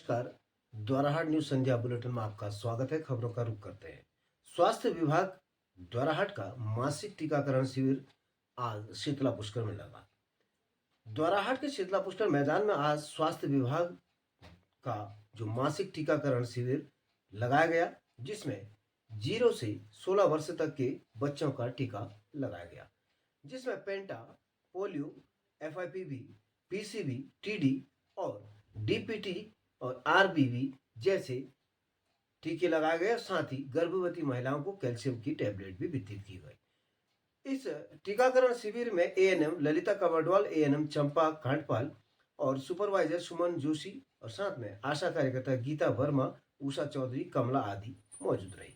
नमस्कार। द्वाराहाट न्यूज संध्या बुलेटिन में आपका स्वागत है। खबरों का रुख करते हैं। स्वास्थ्य विभाग द्वाराहाट का मासिक टीकाकरण शिविर आज शीतला पुष्कर में लगा। द्वाराहाट के शीतला पुष्कर मैदान में आज स्वास्थ्य विभाग का जो मासिक टीकाकरण शिविर लगाया गया, जिसमें 0 से 16 वर्ष तक के बच्चों का टीका लगाया गया, जिसमें पेंटा, पोलियो, एफआईपीवी, पीसीवी, टीडी और डीपीटी और आरबीवी जैसे टीके लगाए गए। साथ ही गर्भवती महिलाओं को कैल्शियम की टैबलेट भी वितरित की गई। इस टीकाकरण शिविर में एएनएम ललिता कबरडवाल, एएनएम चंपा खांडपाल और सुपरवाइजर सुमन जोशी और साथ में आशा कार्यकर्ता गीता वर्मा, उषा चौधरी, कमला आदि मौजूद रही।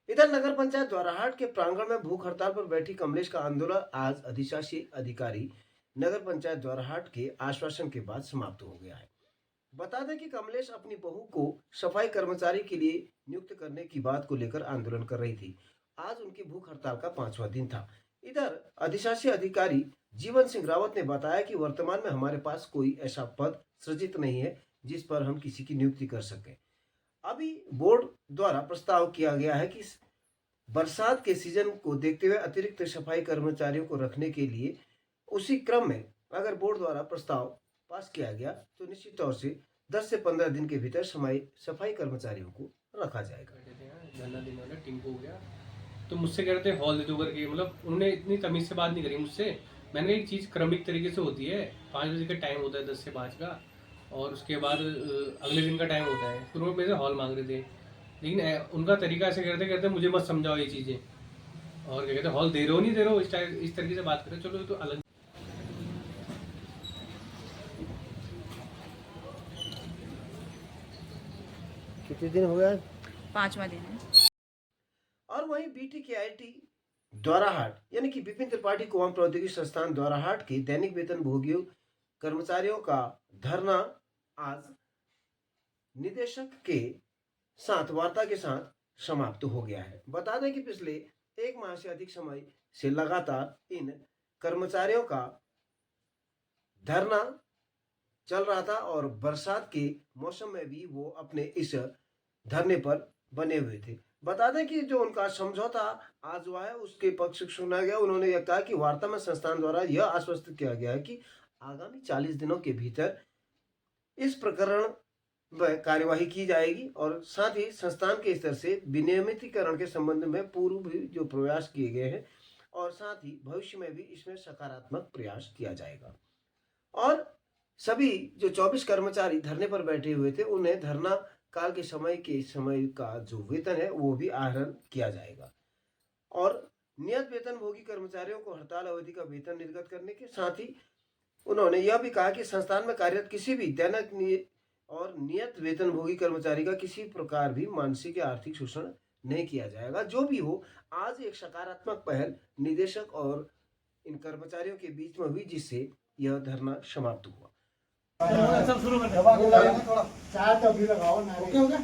इधर नगर पंचायत द्वाराहाट के प्रांगण में भूख हड़ताल पर बैठी कमलेश का आंदोलन आज अधिशासी अधिकारी नगर पंचायत द्वाराहाट के आश्वासन के बाद समाप्त हो गया है। बता दें कि कमलेश अपनी बहू को सफाई कर्मचारी के लिए नियुक्त करने की बात को लेकर आंदोलन कर रही थी। आज उनकी भूख हड़ताल का 5वां दिन था। इधर अधिशासी अधिकारी जीवन सिंह रावत ने बताया कि वर्तमान में हमारे पास कोई ऐसा पद सृजित नहीं है जिस पर हम किसी की नियुक्ति कर सकें। अभी बोर्ड द्वारा प्रस्ताव किया गया है कि बरसात के सीजन को देखते हुए अतिरिक्त सफाई कर्मचारियों को रखने के लिए उसी क्रम में अगर बोर्ड द्वारा प्रस्ताव पास किया गया तो निश्चित तौर से 10 से 15 दिन के भीतर सफाई कर्मचारियों को रखा जाएगा। टिंकू हो गया तो मुझसे कह रहे थे हॉल दे दो करके, मतलब उन्होंने इतनी तमीज से बात नहीं करी मुझसे। मैंने एक चीज़ क्रमिक तरीके से होती है। 5 बजे का टाइम होता है, 10 से 5 का, और उसके बाद अगले दिन का टाइम होता है। फिर वो मेरे से हॉल मांग रहे थे, लेकिन उनका तरीका ऐसे कहते मुझे मत समझाओ ये चीज़ें, और क्या कहते हॉल दे रहे हो नहीं दे रहे हो, इस तरीके से बात करें। चलो तो अलग। कितने दिन हो गया? 5वां दिन है। और वहीं बीटीकेआईटी द्वाराहाट यानी कि विपिन त्रिपाठी कुआं प्रौद्योगिकी संस्थान द्वाराहाट के दैनिक वेतन भोगियों कर्मचारियों का धरना आज निदेशक के साथ वार्ता के साथ समाप्त हो गया है। बता दें कि पिछले 1 माह से अधिक समय से लगातार इन कर्मचारियों का धरना चल रहा था और बरसात के मौसम में भी वो अपने इस धरने पर बने हुए थे। बता दें कि जो उनका समझौता आज हुआ है उसके पक्ष सुना गया। उन्होंने यह कहा कि वार्ता में संस्थान द्वारा यह आश्वस्त किया गया है कि आगामी 40 दिनों के भीतर इस प्रकरण में कार्यवाही की जाएगी और साथ ही संस्थान के स्तर से विनियमितीकरण के संबंध में पूर्व भी जो प्रयास किए गए हैं और साथ ही भविष्य में भी इसमें सकारात्मक प्रयास किया जाएगा। और सभी जो 24 कर्मचारी धरने पर बैठे हुए थे उन्हें धरना काल के समय का जो वेतन है वो भी आहरण किया जाएगा और नियत वेतन भोगी कर्मचारियों को हड़ताल अवधि का वेतन निर्गत करने के साथ ही उन्होंने यह भी कहा कि संस्थान में कार्यरत किसी भी दैनिक और नियत वेतन भोगी कर्मचारी का किसी प्रकार भी मानसिक या आर्थिक शोषण नहीं किया जाएगा। जो भी हो, आज एक सकारात्मक पहल निदेशक और इन कर्मचारियों के बीच में हुई जिससे यह धरना समाप्त हुआ।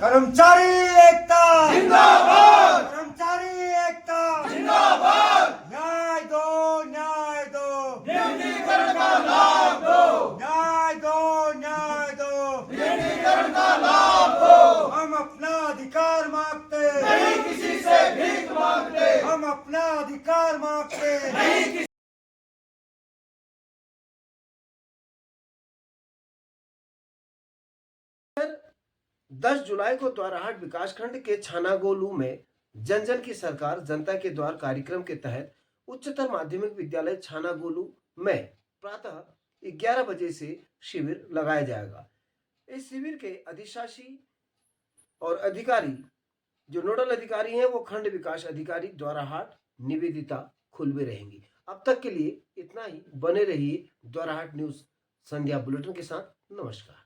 कर्मचारी एकता जिंदाबाद, कर्मचारी एकता जिंदाबाद। न्याय दो, न्याय दो, नियमितीकरण का लाभ दो, न्याय दो, न्याय दो, नियमितीकरण का लाभ दो। हम अपना अधिकार मांगते नहीं, किसी से भीख मांगते। हम अपना अधिकार मांगते नहीं। 10 जुलाई को द्वाराहाट विकासखंड के छानागोलू में जन जन की सरकार जनता के द्वार कार्यक्रम के तहत उच्चतर माध्यमिक विद्यालय छानागोलू में प्रातः 11 बजे से शिविर लगाया जाएगा। इस शिविर के अधिशासी और अधिकारी जो नोडल अधिकारी हैं वो खंड विकास अधिकारी द्वाराहाट निवेदिता खुलवे रहेंगी। अब तक के लिए इतना ही। बने रहिए द्वाराहाट न्यूज संध्या बुलेटिन के साथ। नमस्कार।